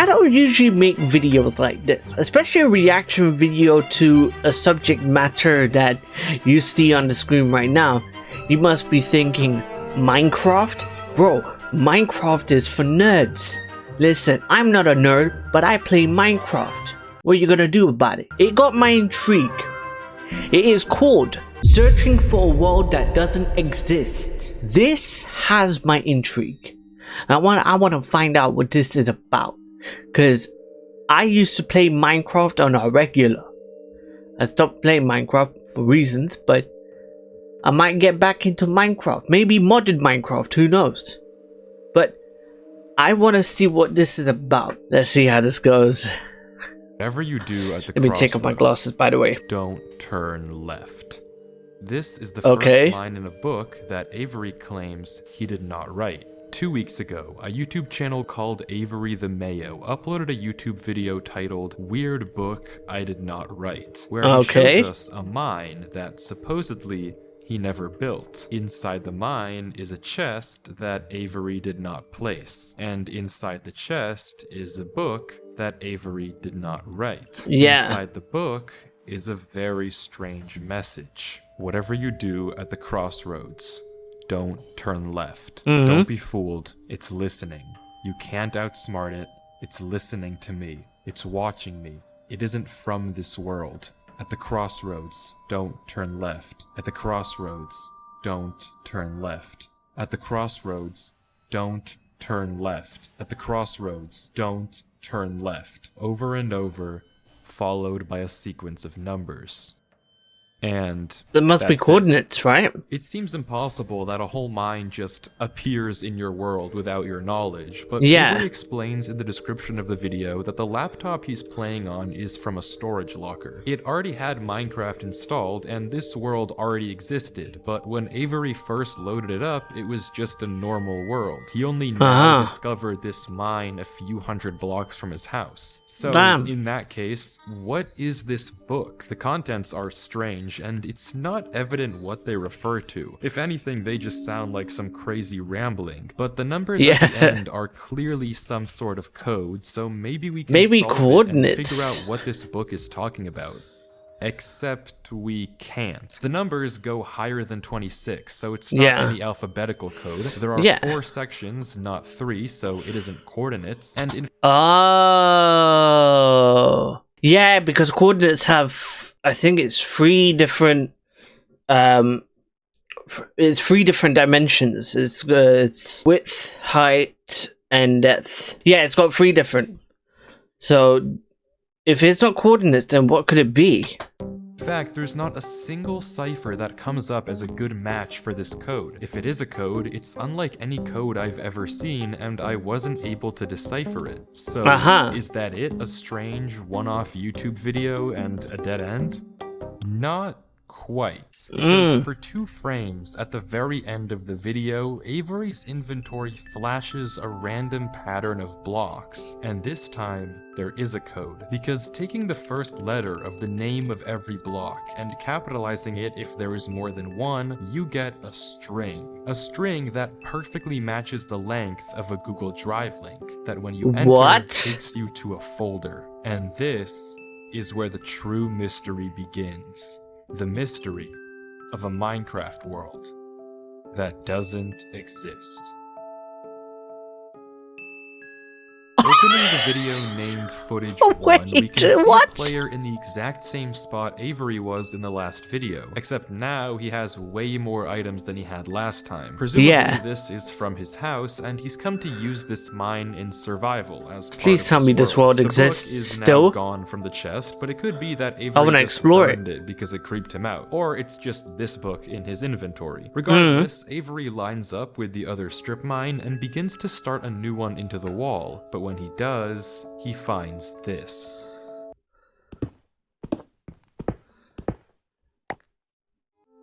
I don't usually make videos like this, especially a reaction video to a subject matter that you see on the screen right now. You must be thinking, Minecraft? Bro, Minecraft is for nerds. Listen, I'm not a nerd, but I play Minecraft. What are you gonna do about it? It got my intrigue. It is called Searching for a World That Doesn't Exist. This has my intrigue. I want to find out what this is about. Because I used to play Minecraft on a regular. I stopped playing Minecraft for reasons, but I might get back into Minecraft. Maybe modded Minecraft, who knows? But I want to see what this is about. Let's see how this goes. Whatever you do at the Let me take off my glasses, by the way. Don't turn left. This is the first line in a book that Avery claims he did not write. 2 weeks ago, a YouTube channel called Avery the Mayo uploaded a YouTube video titled Weird Book I Did Not Write, where he shows us a mine that supposedly he never built. Inside the mine is a chest that Avery did not place, and inside the chest is a book that Avery did not write. Inside the book is a very strange message. Whatever you do at the crossroads, don't turn left. Don't be fooled. It's listening. You can't outsmart it. It's listening to me. It's watching me. It isn't from this world. At the crossroads, don't turn left. At the crossroads, don't turn left. At the crossroads, don't turn left. At the crossroads, don't turn left. Over and over, followed by a sequence of numbers. And there must be coordinates, right? It seems impossible that a whole mine just appears in your world without your knowledge, but Avery explains in the description of the video that the laptop he's playing on is from a storage locker. It already had Minecraft installed, and this world already existed, but when Avery first loaded it up, it was just a normal world. He only now discovered this mine a few hundred blocks from his house. So, in that case, what is this book? The contents are strange, and it's not evident what they refer to. If anything, they just sound like some crazy rambling. But the numbers at the end are clearly some sort of code, so maybe we can solve coordinates. It and figure out what this book is talking about. Except we can't. The numbers go higher than 26, so it's not any alphabetical code. There are 4 sections, not 3, so it isn't coordinates. And yeah, because coordinates have, I think it's 3 different dimensions. It's width, height, and depth. Yeah, it's got 3 different. So if it's not coordinates, then what could it be? In fact, there's not a single cipher that comes up as a good match for this code. If it is a code, it's unlike any code I've ever seen, and I wasn't able to decipher it. So, is that it? A strange one-off YouTube video and a dead end? Not quite, because for 2 frames at the very end of the video, Avery's inventory flashes a random pattern of blocks, and this time there is a code, because taking the first letter of the name of every block and capitalizing it if there is more than one, you get a string that perfectly matches the length of a Google Drive link that when you enter takes you to a folder. And this is where the true mystery begins. The mystery of a Minecraft world that doesn't exist. Opening the video named Footage 1, we can see a player in the exact same spot Avery was in the last video, except now he has way more items than he had last time. Presumably this is from his house, and he's come to use this mine in survival as part Please tell me this world exists is still. Now gone from the chest, but it could be that Avery just burned it because it creeped him out, or it's just this book in his inventory. Regardless, Avery lines up with the other strip mine and begins to start a new one into the wall, but when he does, he finds this.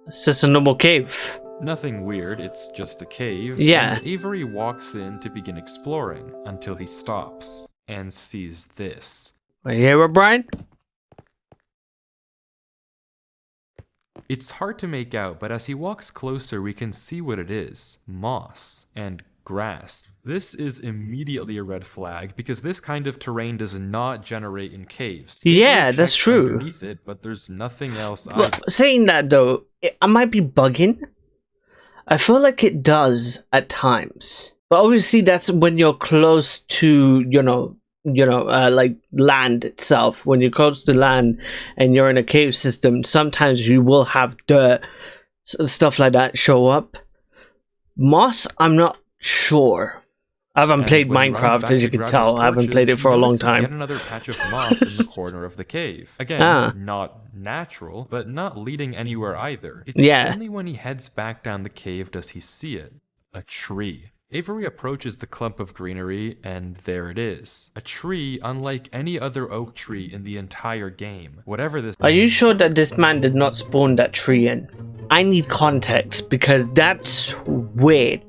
It's just a normal cave. Nothing weird, it's just a cave. Yeah. And Avery walks in to begin exploring until he stops and sees this. Are you here, Brian? It's hard to make out, but as he walks closer, we can see what it is. Moss. And grass. This is immediately a red flag because this kind of terrain does not generate in caves. Yeah, that's true. Underneath it, but there's nothing else. Saying that though, I might be bugging. I feel like it does at times, but obviously that's when you're close to like land itself. When you're close to land and you're in a cave system, sometimes you will have dirt, stuff like that show up. Moss, I'm not sure. I haven't played Minecraft, as you can tell. I haven't played it for a long time. Yet another patch of moss in the corner of the cave. Again, not natural, but not leading anywhere either. It's only when he heads back down the cave does he see it. A tree. Avery approaches the clump of greenery, and there it is. A tree unlike any other oak tree in the entire game. Whatever this... Are you sure that this man did not spawn that tree in? I need context, because that's weird.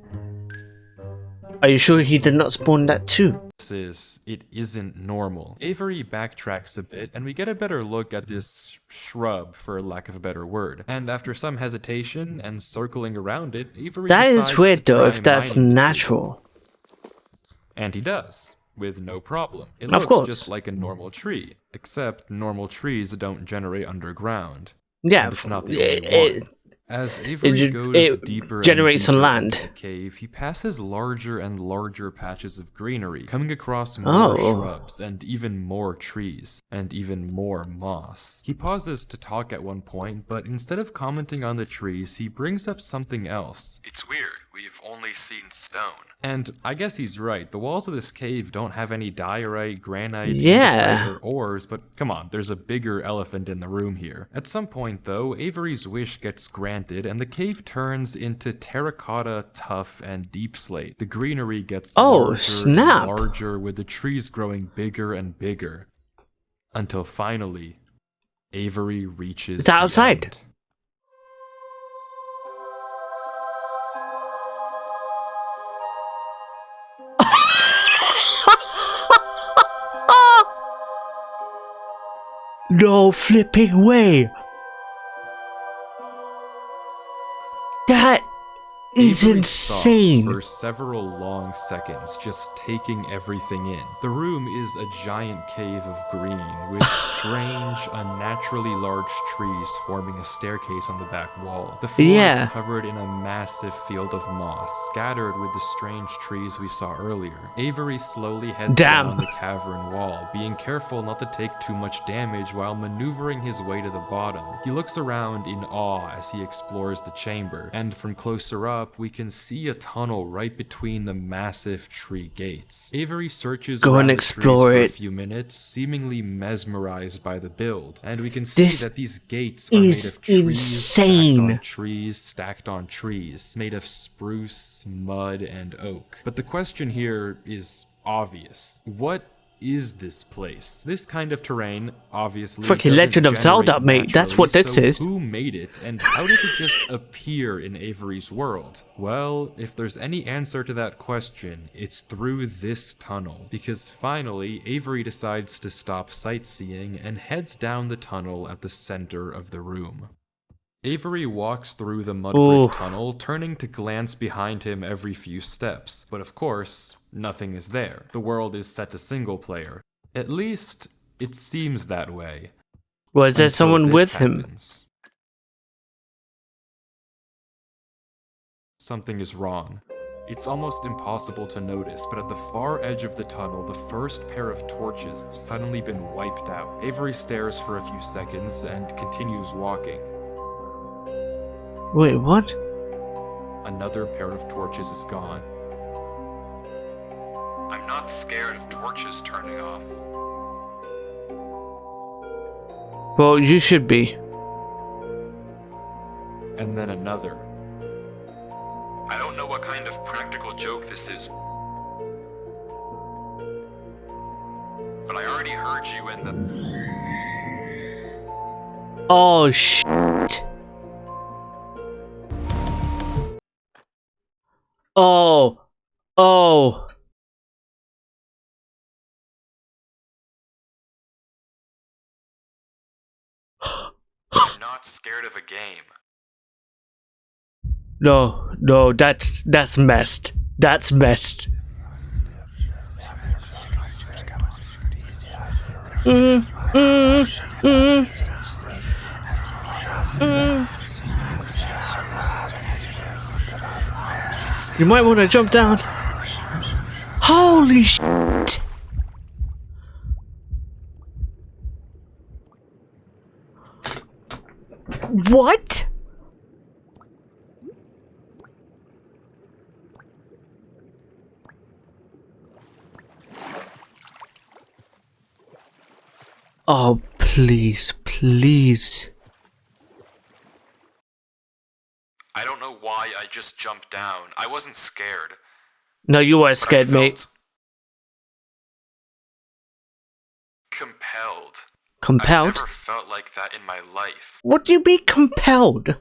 Are you sure he did not spawn that too? It isn't normal. Avery backtracks a bit, and we get a better look at this shrub, for lack of a better word. And after some hesitation and circling around it, Avery That decides is weird to though, try if that's mining the natural. tree. And he does, with no problem. It Of looks course. just like a normal tree, except normal trees don't generate underground. Yeah, And it's not the only one. As Avery goes deeper generates and deeper on land. into the cave, he passes larger and larger patches of greenery, coming across more shrubs and even more trees, and even more moss. He pauses to talk at one point, but instead of commenting on the trees, he brings up something else. It's weird. We've only seen stone. And I guess he's right. The walls of this cave don't have any diorite, granite, andesite, or ores, but come on, there's a bigger elephant in the room here. At some point, though, Avery's wish gets granted, and the cave turns into terracotta, tuff, and deep slate. The greenery gets larger and larger, with the trees growing bigger and bigger. Until finally, Avery reaches It's outside. the end. No flipping way. That is Avery insane. stops for several long seconds, just taking everything in. The room is a giant cave of green, with strange, unnaturally large trees forming a staircase on the back wall. The floor is covered in a massive field of moss, scattered with the strange trees we saw earlier. Avery slowly heads down the cavern wall, being careful not to take too much damage while maneuvering his way to the bottom. He looks around in awe as he explores the chamber, and from closer up, we can see a tunnel right between the massive tree gates. Avery searches around the trees for a few minutes, seemingly mesmerized by the build, and we can see that these gates are made of trees stacked on trees, made of spruce, mud, and oak. But the question here is obvious. What is this place? This kind of terrain, obviously, freaking Legend of Zelda, mate. That's what this is. Who made it, and how does it just appear in Avery's world? Well, if there's any answer to that question, it's through this tunnel, because finally, Avery decides to stop sightseeing and heads down the tunnel at the center of the room. Avery walks through the mud brick tunnel, turning to glance behind him every few steps. But of course, nothing is there. The world is set to single player. At least, it seems that way. Was there someone with him? Something is wrong. It's almost impossible to notice, but at the far edge of the tunnel, the first pair of torches have suddenly been wiped out. Avery stares for a few seconds and continues walking. Wait, what? Another pair of torches is gone. I'm not scared of torches turning off. Well, you should be. And then another. I don't know what kind of practical joke this is, but I already heard you in the... Oh, shit. Oh. Oh. I'm not scared of a game. No, that's messed. That's messed. You might want to jump down. Holy shit! What? Oh, please, please. I don't know why I just jumped down. I wasn't scared. No, you were scared, mate. Compelled. Compelled? I've never felt like that in my life. What do you mean compelled?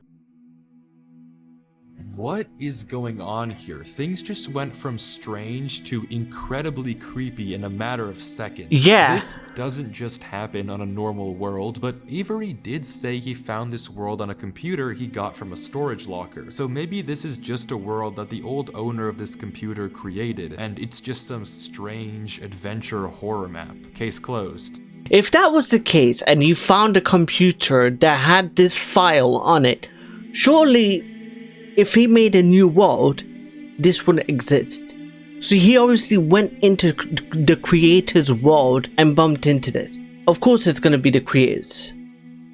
What is going on here? Things just went from strange to incredibly creepy in a matter of seconds. Yeah. This doesn't just happen on a normal world, but Avery did say he found this world on a computer he got from a storage locker. So maybe this is just a world that the old owner of this computer created, and it's just some strange adventure horror map. Case closed. If that was the case, and you found a computer that had this file on it, surely if he made a new world, this wouldn't exist. So he obviously went into the creator's world and bumped into this. Of course it's gonna be the creators.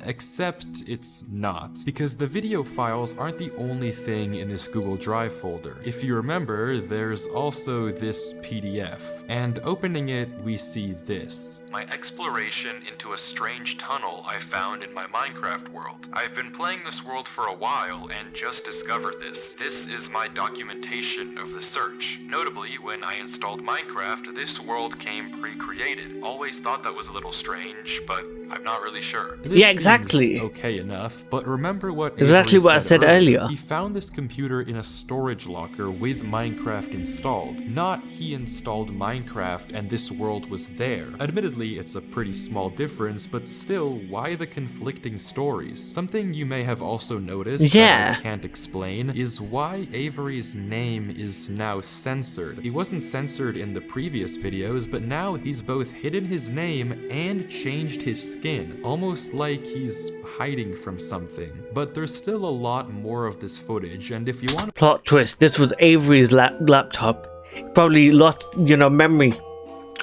Except it's not, because the video files aren't the only thing in this Google Drive folder. If you remember, there's also this PDF, and opening it, we see this. My exploration into a strange tunnel I found in my Minecraft world. I've been playing this world for a while and just discovered this. This is my documentation of the search. Notably, when I installed Minecraft, this world came pre-created. Always thought that was a little strange, but I'm not really sure. Yeah, exactly. Okay enough, but remember what exactly Avery what I said earlier. He found this computer in a storage locker with Minecraft installed. Not he installed Minecraft and this world was there. Admittedly, it's a pretty small difference, but still, why the conflicting stories? Something you may have also noticed that I can't explain is why Avery's name is now censored. He wasn't censored in the previous videos, but now he's both hidden his name and changed his skin, almost like he's hiding from something. But there's still a lot more of this footage, and if you want— Plot twist, this was Avery's laptop. He probably lost, memory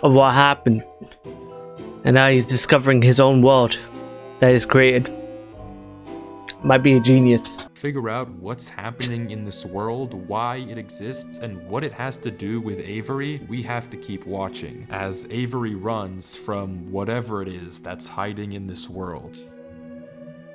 of what happened. And now he's discovering his own world that is created. Might be a genius. Figure out what's happening in this world, why it exists, and what it has to do with Avery, we have to keep watching as Avery runs from whatever it is that's hiding in this world.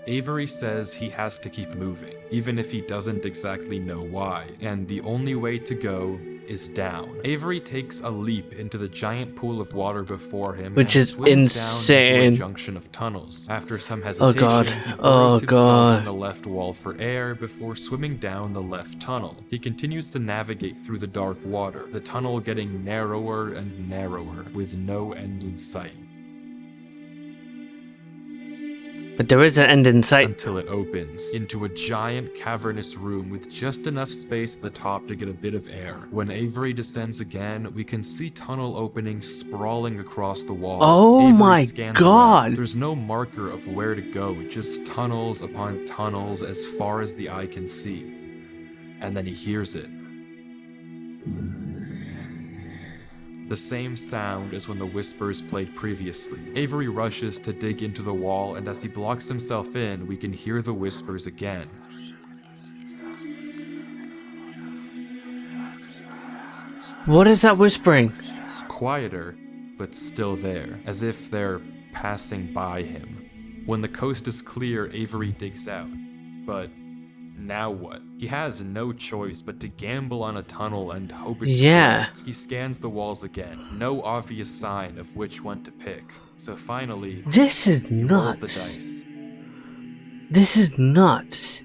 Avery says he has to keep moving, even if he doesn't exactly know why, and the only way to go is down. Avery takes a leap into the giant pool of water before him, which is insane. Down into a junction of tunnels. After some hesitation, he burrows himself in the left wall for air before swimming down the left tunnel. He continues to navigate through the dark water, the tunnel getting narrower and narrower, with no end in sight. But there is an end in sight. Until it opens into a giant cavernous room with just enough space at the top to get a bit of air. When Avery descends again, we can see tunnel openings sprawling across the walls. Oh Avery my scans god! around. There's no marker of where to go, just tunnels upon tunnels as far as the eye can see. And then he hears it. The same sound as when the whispers played previously. Avery rushes to dig into the wall, and as he blocks himself in, we can hear the whispers again. What is that whispering? Quieter, but still there, as if they're passing by him. When the coast is clear, Avery digs out. But now what? He has no choice but to gamble on a tunnel and hope it's correct. He scans the walls again, no obvious sign of which one to pick. So finally, this is he rolls the dice. This is nuts.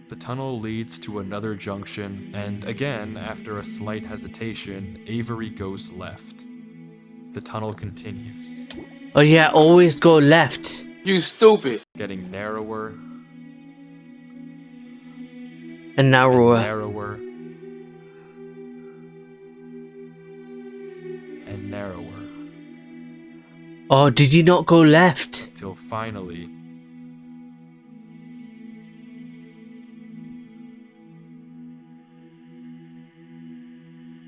The tunnel leads to another junction, and again, after a slight hesitation, Avery goes left. The tunnel continues. Oh yeah, always go left. You stupid. Getting narrower And narrower. And narrower. And narrower. Oh, did you not go left? Till finally...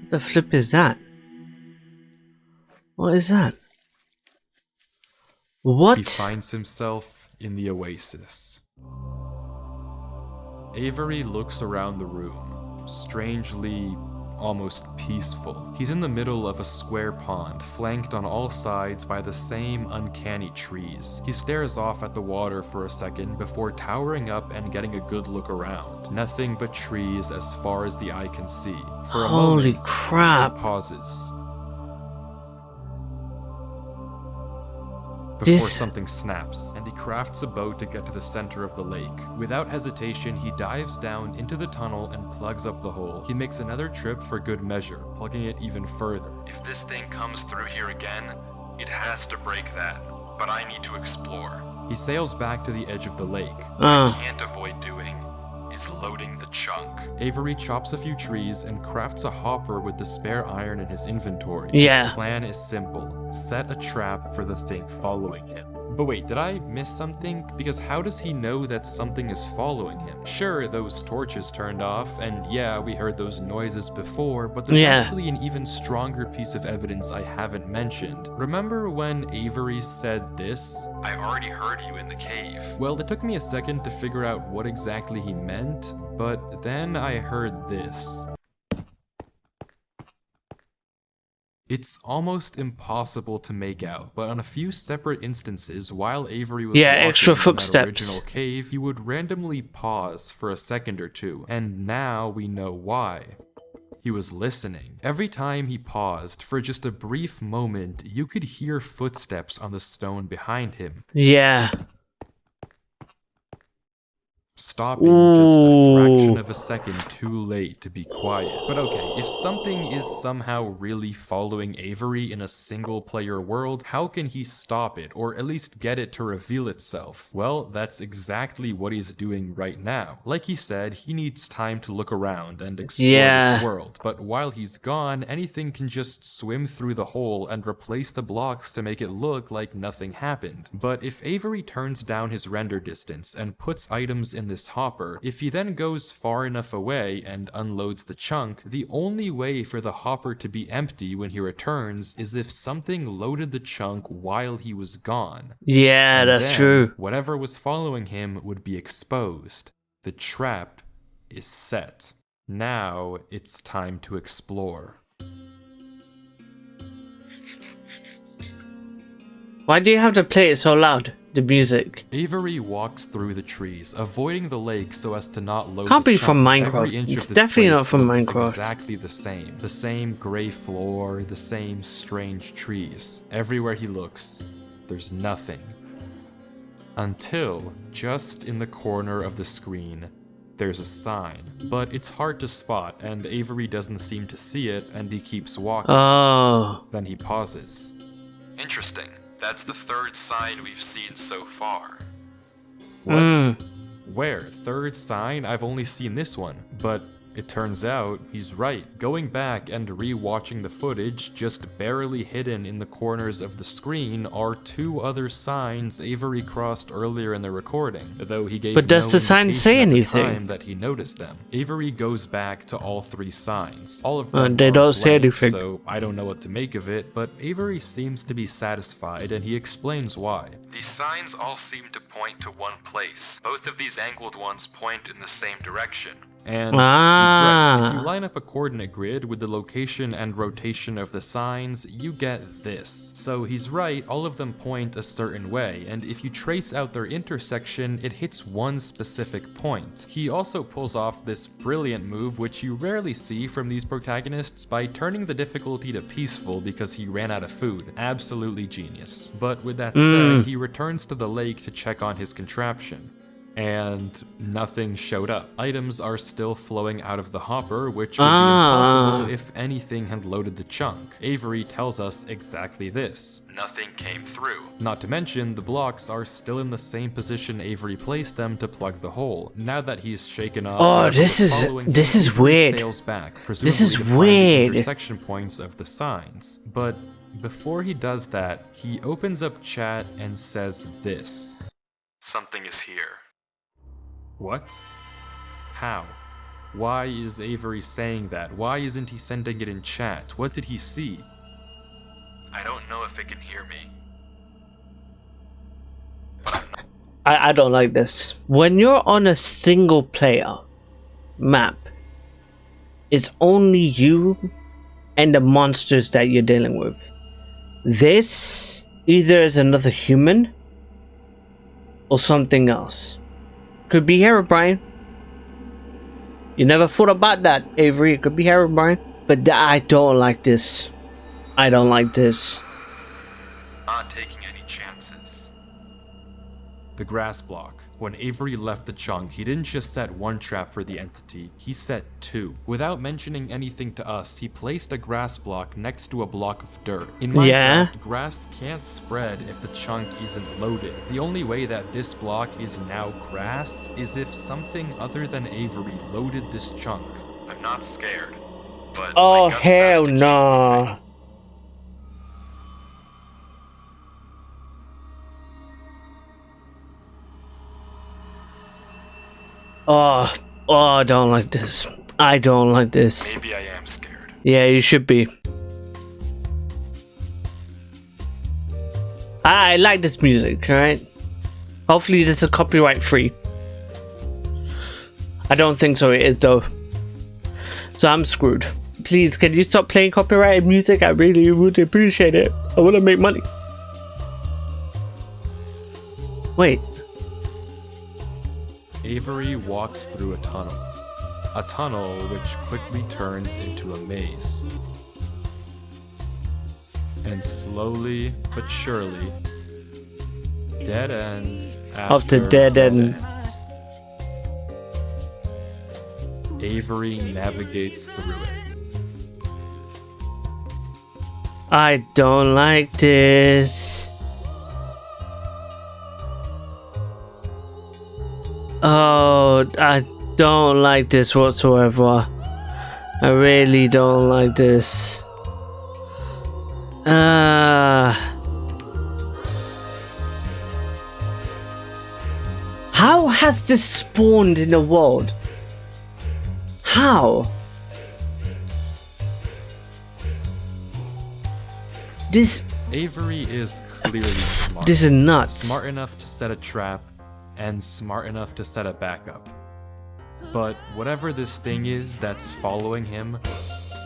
What the flip is that? What is that? What? He finds himself in the oasis. Avery looks around the room, strangely, almost peaceful. He's in the middle of a square pond, flanked on all sides by the same uncanny trees. He stares off at the water for a second before towering up and getting a good look around. Nothing but trees as far as the eye can see. For a Holy moment, crap. he pauses. Before something snaps, and he crafts a boat to get to the center of the lake. Without hesitation, he dives down into the tunnel and plugs up the hole. He makes another trip for good measure, plugging it even further. If this thing comes through here again, it has to break that, but I need to explore. He sails back to the edge of the lake. What I can't avoid doing is loading the chunk. Avery chops a few trees and crafts a hopper with the spare iron in his inventory. Yeah. His plan is simple. Set a trap for the thing following him. But wait, did I miss something? Because how does he know that something is following him? Sure, those torches turned off, and yeah, we heard those noises before, but there's actually an even stronger piece of evidence I haven't mentioned. Remember when Avery said this? I already heard you in the cave. Well, it took me a second to figure out what exactly he meant, but then I heard this. It's almost impossible to make out, but on a few separate instances, while Avery was walking extra in footsteps. that original cave, he would randomly pause for a second or two, and now we know why. He was listening. Every time he paused, for just a brief moment, you could hear footsteps on the stone behind him. Yeah. Stopping just a fraction of a second too late to be quiet. But okay, if something is somehow really following Avery in a single-player world, how can he stop it, or at least get it to reveal itself? Well, that's exactly what he's doing right now. Like he said, he needs time to look around and explore this world, but while he's gone, anything can just swim through the hole and replace the blocks to make it look like nothing happened. But if Avery turns down his render distance and puts items in this hopper, if he then goes far enough away and unloads the chunk, the only way for the hopper to be empty when he returns is if something loaded the chunk while he was gone. Yeah, And that's then true. Whatever was following him would be exposed. The trap is set. Now it's time to explore. Why do you have to play it so loud? The music. Avery walks through the trees, avoiding the lake so as to not load Can't the be chunk. from Minecraft. Every inch It's of this definitely not place from looks Minecraft. exactly the same. The same gray floor, the same strange trees. Everywhere he looks, there's nothing. Until, just in the corner of the screen, there's a sign. But it's hard to spot, and Avery doesn't seem to see it, and he keeps walking. Oh. Then he pauses. Interesting. That's the third sign we've seen so far. What? Where? Third sign? I've only seen this one. But it turns out he's right. Going back and re-watching the footage, just barely hidden in the corners of the screen are two other signs Avery crossed earlier in the recording, though he gave But does no the sign indication say at the anything? time that he noticed them. Avery goes back to all three signs. All of them they are don't say blank, anything. so I don't know what to make of it, but Avery seems to be satisfied, and he explains why. These signs all seem to point to one place. Both of these angled ones point in the same direction. And he's right. If you line up a coordinate grid with the location and rotation of the signs, you get this. So he's right, all of them point a certain way, and if you trace out their intersection, it hits one specific point. He also pulls off this brilliant move, which you rarely see from these protagonists, by turning the difficulty to peaceful because he ran out of food. Absolutely genius. But with that said, he returns to the lake to check on his contraption. and nothing showed up. Items are still flowing out of the hopper, which would be impossible if anything had loaded the chunk. Avery tells us exactly this. Nothing came through. Not to mention, the blocks are still in the same position Avery placed them to plug the hole. Now that he's shaken off, this is weird. sails back, This is presumably to find the weird. intersection points of the signs. But before he does that, he opens up chat and says this. Something is here. What? How? Why is Avery saying that? Why isn't he sending it in chat? What did he see? I don't know if it can hear me. I don't like this. When you're on a single player map, it's only you and the monsters that you're dealing with. This either is another human or something else. Could be Herobrine. You never thought about that, Avery. It could be Herobrine. But I don't like this. I don't like this. Not taking any chances. The grass block. When Avery left the chunk, he didn't just set one trap for the entity, he set two. Without mentioning anything to us, he placed a grass block next to a block of dirt. In Minecraft, grass can't spread if the chunk isn't loaded. The only way that this block is now grass is if something other than Avery loaded this chunk. I'm not scared, but oh hell no. Oh, I don't like this. I don't like this. Maybe I am scared. Yeah, you should be. I like this music, alright? Hopefully this is copyright free. I don't think so, it is though. So I'm screwed. Please, can you stop playing copyrighted music? I really would appreciate it. I want to make money. Wait. Avery walks through a tunnel which quickly turns into a maze. And slowly but surely, dead end after dead end. Avery navigates through it. I don't like this. Oh, I don't like this whatsoever. I really don't like this. How has this spawned in the world? How? This... Avery is clearly smart. This is nuts. Smart enough to set a trap and smart enough to set a backup. But whatever this thing is that's following him,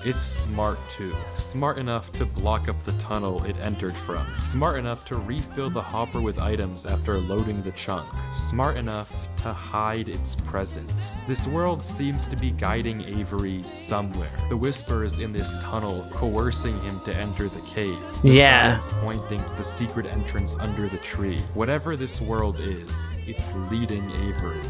it's smart too. Smart enough to block up the tunnel it entered from. Smart enough to refill the hopper with items after loading the chunk. Smart enough to hide its presence. This world seems to be guiding Avery somewhere. The whispers in this tunnel coercing him to enter the cave. The signs pointing to the secret entrance under the tree. Whatever this world is, it's leading Avery.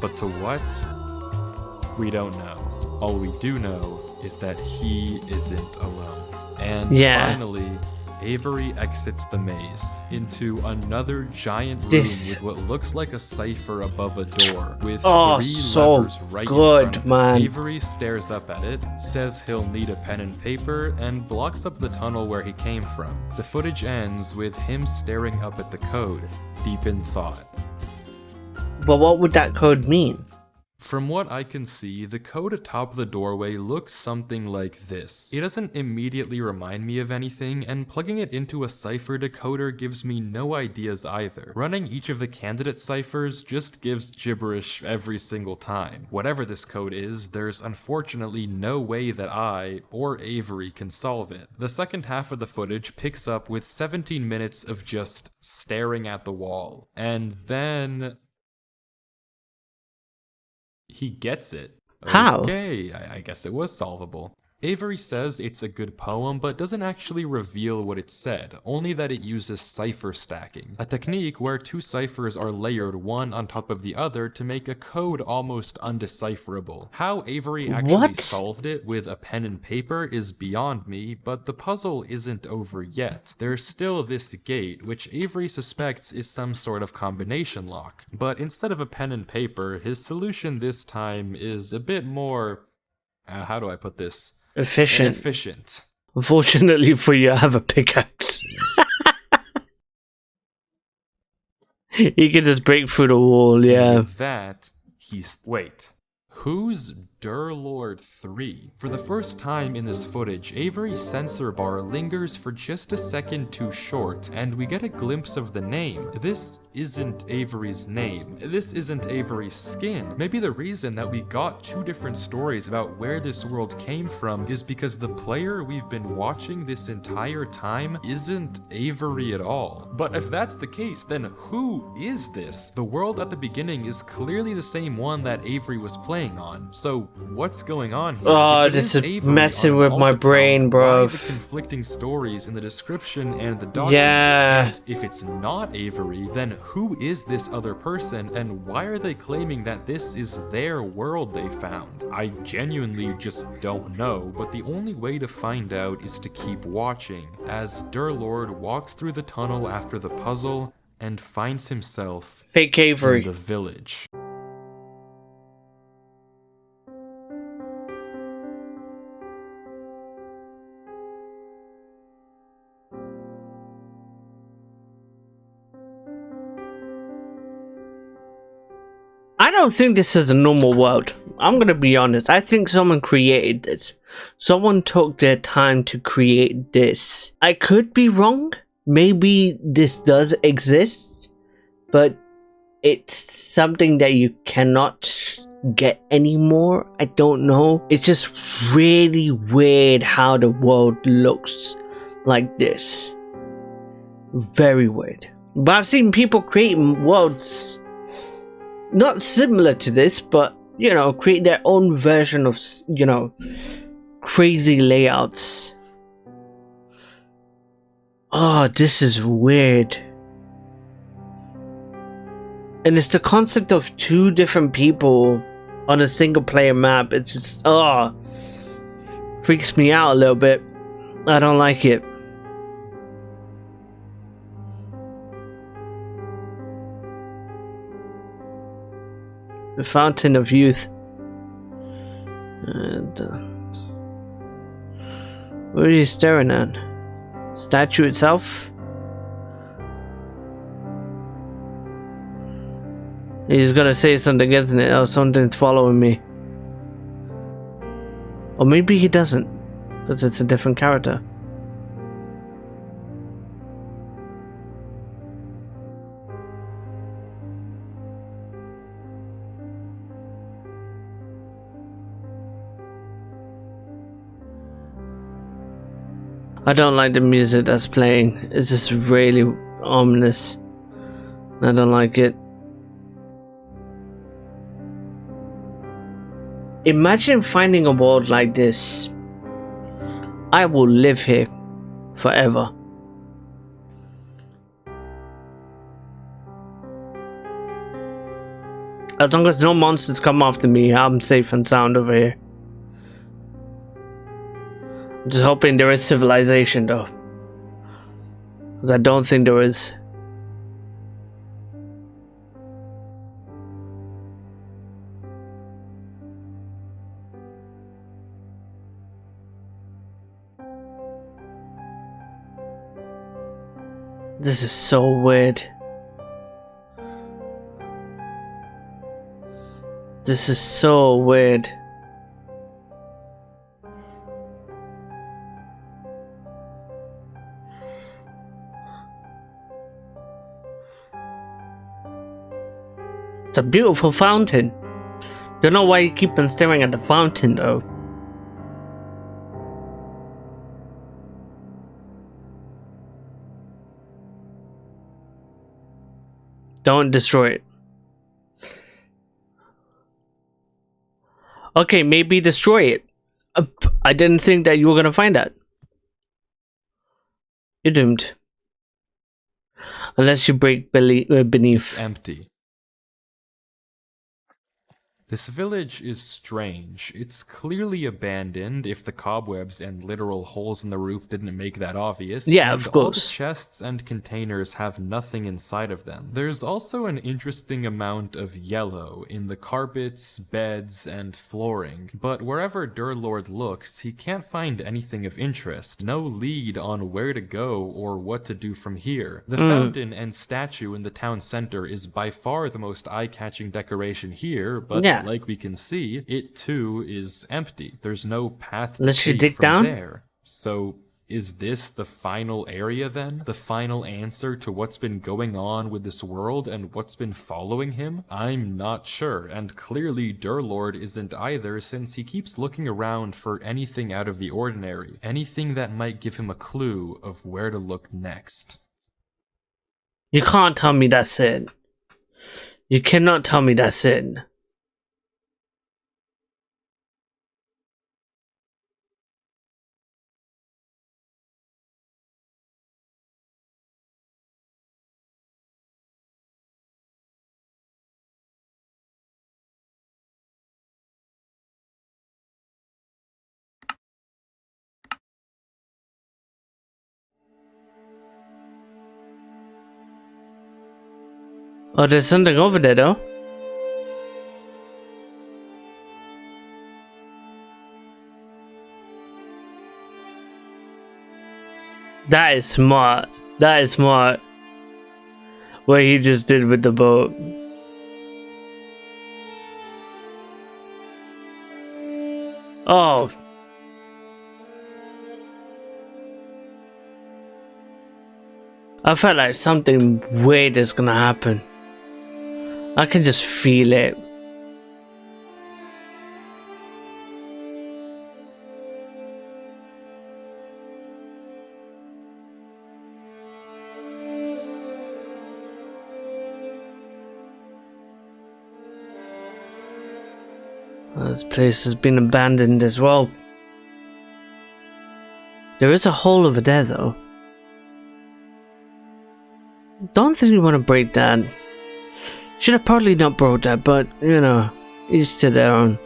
But to what? We don't know. All we do know is that he isn't alone. And finally, Avery exits the maze into another giant room with what looks like a cipher above a door with three levers right in front of him. Avery stares up at it, says he'll need a pen and paper, and blocks up the tunnel where he came from. The footage ends with him staring up at the code, deep in thought. But what would that code mean? From what I can see, the code atop the doorway looks something like this. It doesn't immediately remind me of anything, and plugging it into a cipher decoder gives me no ideas either. Running each of the candidate ciphers just gives gibberish every single time. Whatever this code is, there's unfortunately no way that I, or Avery, can solve it. The second half of the footage picks up with 17 minutes of just staring at the wall. And then... he gets it. How? Okay, I guess it was solvable. Avery says it's a good poem, but doesn't actually reveal what it said, only that it uses cipher stacking, a technique where two ciphers are layered one on top of the other to make a code almost undecipherable. How Avery actually solved it with a pen and paper is beyond me, but the puzzle isn't over yet. There's still this gate, which Avery suspects is some sort of combination lock, but instead of a pen and paper, his solution this time is a bit more, how do I put this? Efficient. Unfortunately for you, I have a pickaxe. You can just break through the wall, yeah. And with that, wait. Who's Durlord 3? For the first time in this footage, Avery's censor bar lingers for just a second too short, and we get a glimpse of the name. This isn't Avery's name. This isn't Avery's skin. Maybe the reason that we got two different stories about where this world came from is because the player we've been watching this entire time isn't Avery at all. But if that's the case, then who is this? The world at the beginning is clearly the same one that Avery was playing on, so what's going on here? Oh, this is messing with my brain, bro. The conflicting stories in the description and the document. Yeah. And if it's not Avery, then who is this other person, and why are they claiming that this is their world they found? I genuinely just don't know, but the only way to find out is to keep watching, as Durlord walks through the tunnel after the puzzle and finds himself fake Avery in the village. I don't think this is a normal world. I'm gonna be honest. I think someone created this. Someone took their time to create this. I could be wrong. Maybe this does exist, but it's something that you cannot get anymore. I don't know. It's just really weird how the world looks like this. Very weird. But I've seen people create worlds not similar to this, but you know, create their own version of, you know, crazy layouts. Oh, this is weird. And it's the concept of two different people on a single player map. It's just, freaks me out a little bit. I don't like it. The Fountain of Youth. And, what are you staring at? Statue itself? He's gonna say something, isn't it? Oh, something's following me. Or maybe he doesn't, because it's a different character. I don't like the music that's playing. It's just really ominous. I don't like it. Imagine finding a world like this. I will live here forever. As long as no monsters come after me, I'm safe and sound over here. I'm just hoping there is civilization though, because I don't think there is. This is so weird. This is so weird. It's a beautiful fountain. Don't know why you keep on staring at the fountain though. Don't destroy it. Okay, maybe destroy it. I didn't think that you were gonna find that. You're doomed. Unless you break beneath. It's empty. This village is strange. It's clearly abandoned, if the cobwebs and literal holes in the roof didn't make that obvious. Yeah, and of course. All the chests and containers have nothing inside of them. There's also an interesting amount of yellow in the carpets, beds, and flooring. But wherever Durlord looks, he can't find anything of interest. No lead on where to go or what to do from here. The fountain and statue in the town center is by far the most eye-catching decoration here, but like we can see, it too is empty. There's no path to take from there. So is this the final area then? The final answer to what's been going on with this world and what's been following him? I'm not sure, and clearly Durlord isn't either, since he keeps looking around for anything out of the ordinary, anything that might give him a clue of where to look next. You can't tell me that's it. You cannot tell me that's it. Oh, there's something over there though. That is smart. That is smart. What he just did with the boat. Oh. I felt like something weird is gonna happen. I can just feel it. This place has been abandoned as well. There is a hole over there though. Don't think you want to break that. Should have probably not broke that, but you know, each to their own.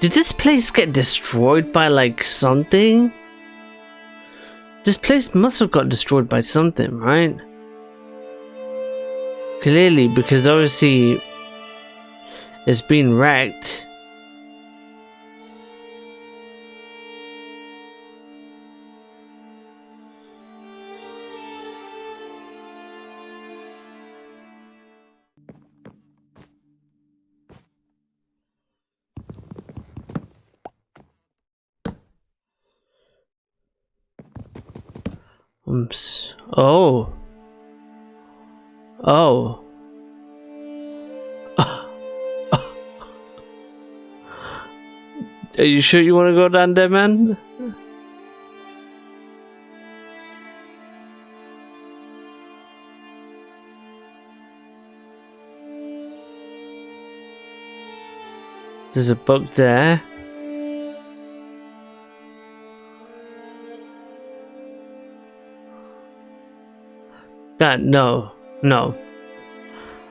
Did this place get destroyed by like something? This place must have got destroyed by something, right? Clearly, because obviously it's been wrecked. Oh. Oh. Are you sure you want to go down there, man? There's a book there. Dad, no.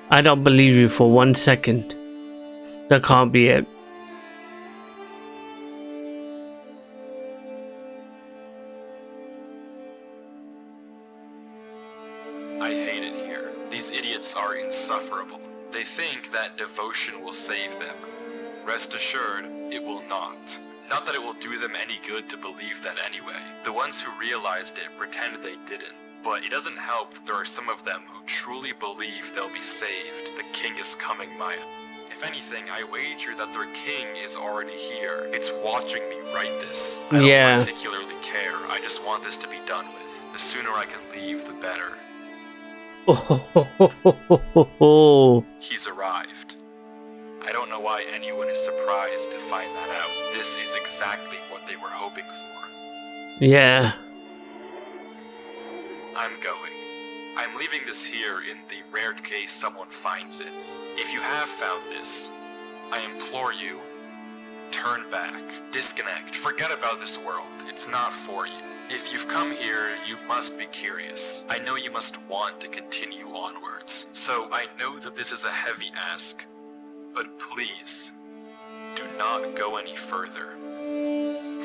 I don't believe you for 1 second. That can't be it. I hate it here. These idiots are insufferable. They think that devotion will save them. Rest assured, it will not. Not that it will do them any good to believe that anyway. The ones who realized it pretend they didn't. But it doesn't help that there are some of them who truly believe they'll be saved. The king is coming, Maya. If anything, I wager that their king is already here. It's watching me write this. I don't particularly care. I just want this to be done with. The sooner I can leave, the better. He's arrived. I don't know why anyone is surprised to find that out. This is exactly what they were hoping for. Yeah. I'm going. I'm leaving this here in the rare case someone finds it. If you have found this, I implore you, turn back, disconnect, forget about this world. It's not for you. If you've come here, you must be curious. I know you must want to continue onwards. So I know that this is a heavy ask, but please, do not go any further.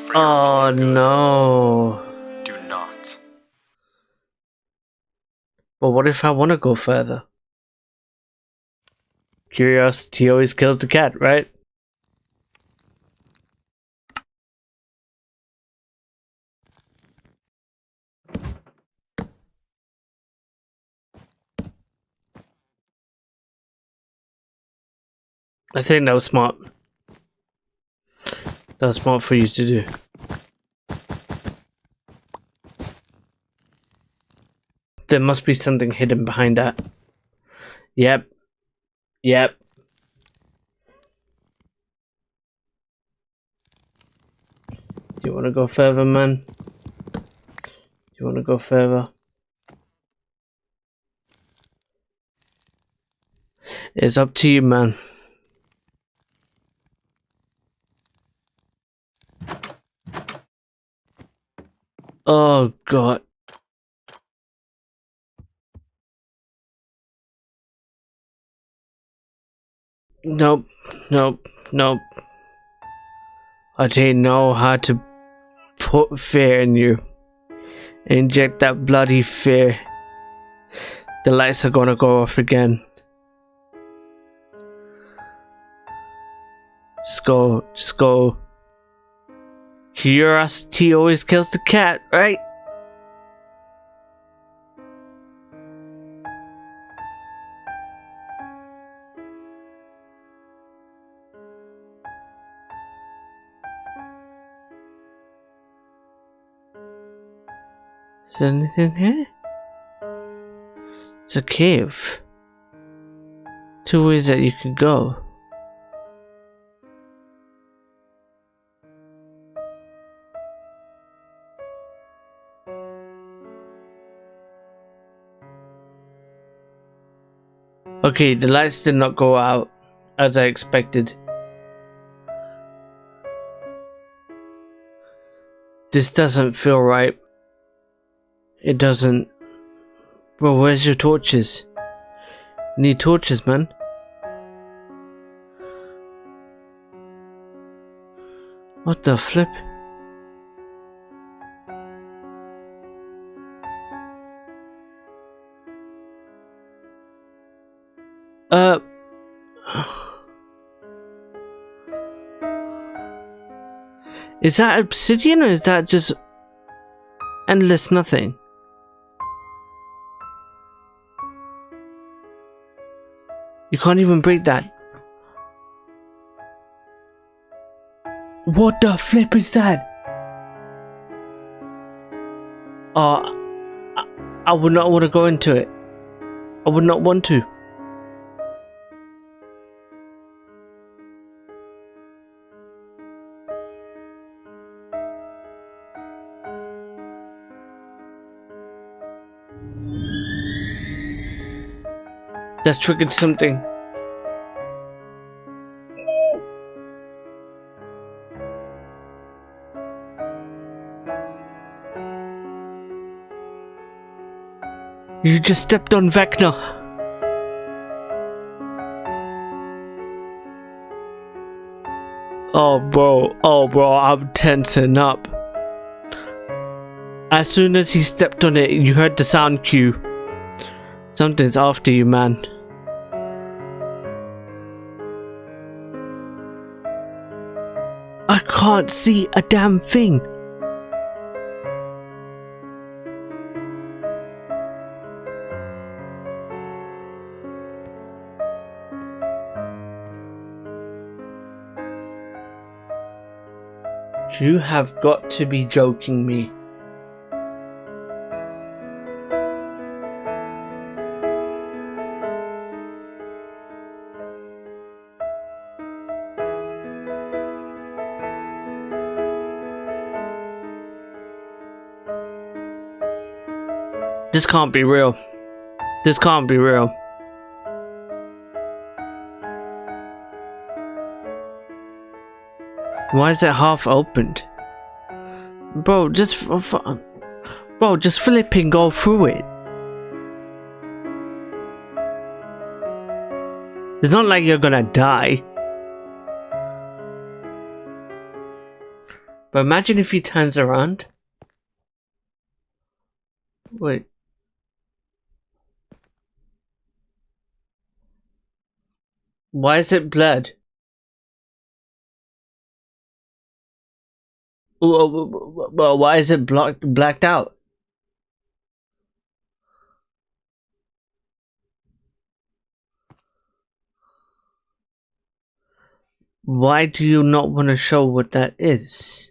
For your own good, no. do not. But what if I want to go further? Curiosity always kills the cat, right? I think that was smart. That was smart for you to do. There must be something hidden behind that. Yep. Yep. Do you want to go further, man? Do you want to go further? It's up to you, man. Oh, God. Nope. Nope. Nope. I didn't know how to put fear in you. Inject that bloody fear. The lights are gonna go off again. Just go. Just go. Curiosity always kills the cat, right? Is there anything here? It's a cave. 2 ways that you can go. Okay, the lights did not go out as I expected. This doesn't feel right. It doesn't. Bro, where's your torches? Need torches, man. What the flip? Is that obsidian or is that just endless nothing? You can't even break that. What the flip is that? I would not want to go into it. I would not want to. That's triggered something. You just stepped on Vecna. Oh bro, I'm tensing up. As soon as he stepped on it, you heard the sound cue. Something's after you, man. I can't see a damn thing. You have got to be joking me. This can't be real. This can't be real. Why is it half opened? Bro, just flip and go through it. It's not like you're gonna die. But imagine if he turns around. Wait. Why is it blurred? Well, why is it blacked out? Why do you not want to show what that is?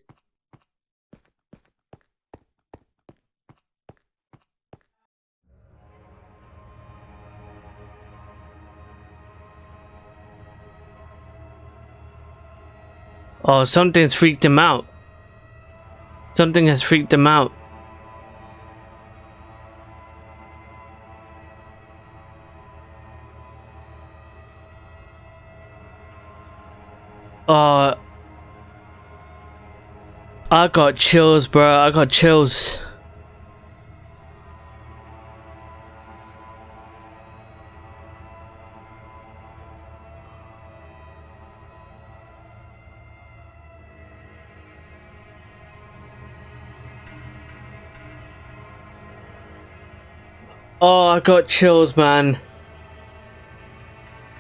Oh, something's freaked him out. Something has freaked him out. I got chills, bro. I got chills. Oh, I got chills, man.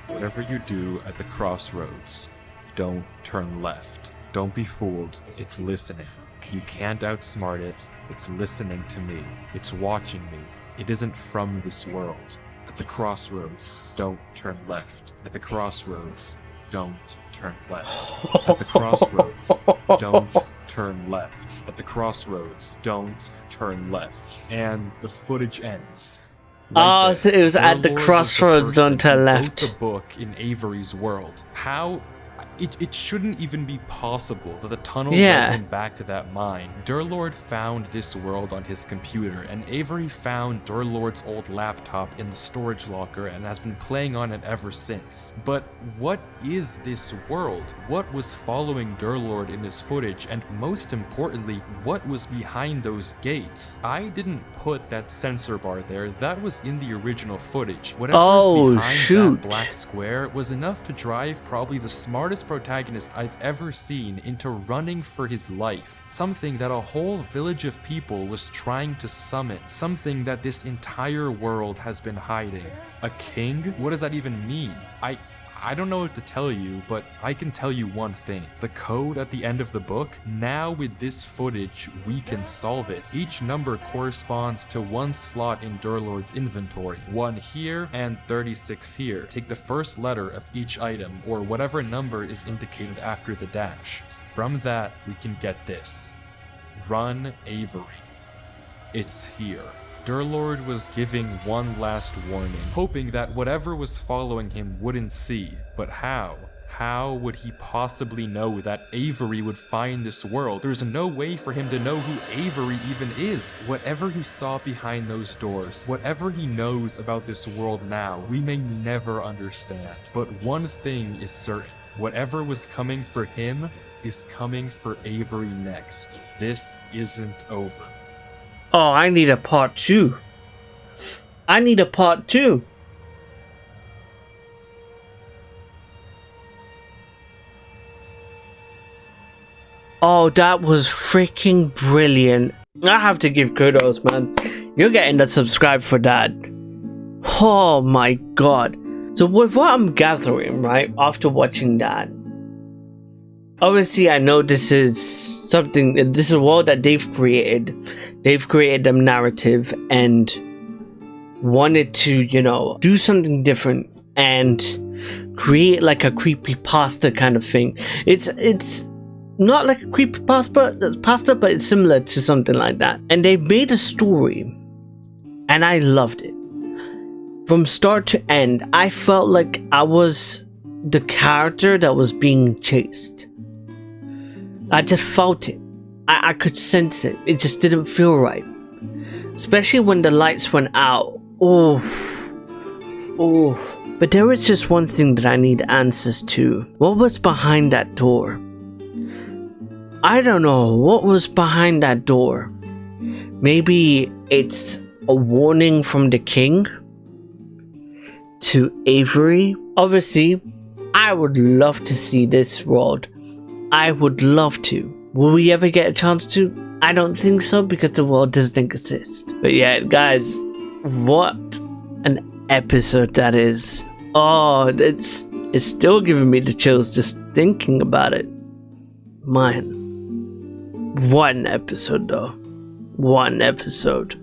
Whatever you do at the crossroads, don't turn left. Don't be fooled. It's listening. You can't outsmart it. It's listening to me. It's watching me. It isn't from this world. At the crossroads, don't turn left. At the crossroads, don't turn left. At the crossroads, don't turn left. At the crossroads, don't turn left. And the footage ends. Right so it was at the crossroads, don't turn left. The book in Avery's world. How? It shouldn't even be possible that the tunnel led him back to that mine. Durlord found this world on his computer, and Avery found Durlord's old laptop in the storage locker and has been playing on it ever since. But what is this world? What was following Durlord in this footage? And most importantly, what was behind those gates? I didn't put that sensor bar there. That was in the original footage. Whatever is behind that black square was enough to drive probably the smartest protagonist I've ever seen into running for his life. Something that a whole village of people was trying to summon. Something that this entire world has been hiding. A king? What does that even mean? I don't know what to tell you, but I can tell you one thing. The code at the end of the book, now with this footage, we can solve it. Each number corresponds to one slot in Durlord's inventory. 1 here and 36 here. Take the first letter of each item, or whatever number is indicated after the dash. From that, we can get this. Run Avery. It's here. Durlord was giving one last warning, hoping that whatever was following him wouldn't see. But how? How would he possibly know that Avery would find this world? There's no way for him to know who Avery even is. Whatever he saw behind those doors, whatever he knows about this world now, we may never understand. But one thing is certain. Whatever was coming for him is coming for Avery next. This isn't over. Oh, I need a part 2. I need a part 2. Oh, that was freaking brilliant. I have to give kudos, man. You're getting the subscribe for that. Oh my god. So with what I'm gathering, right, after watching that, obviously I know this is something, this is a world that they've created. They've created a narrative and wanted to, you know, do something different and create like a creepypasta kind of thing. It's not like a creepypasta, but it's similar to something like that. And they made a story and I loved it. From start to end, I felt like I was the character that was being chased. I just felt it. I could sense it. It just didn't feel right. Especially when the lights went out. Oh. But there is just one thing that I need answers to. What was behind that door? I don't know what was behind that door. Maybe it's a warning from the king to Avery. Obviously, I would love to see this world. I would love to. Will we ever get a chance to? I don't think so, because the world doesn't exist. But yeah, guys, what an episode that is. Oh, it's still giving me the chills just thinking about it. Man, what an episode though. What an episode.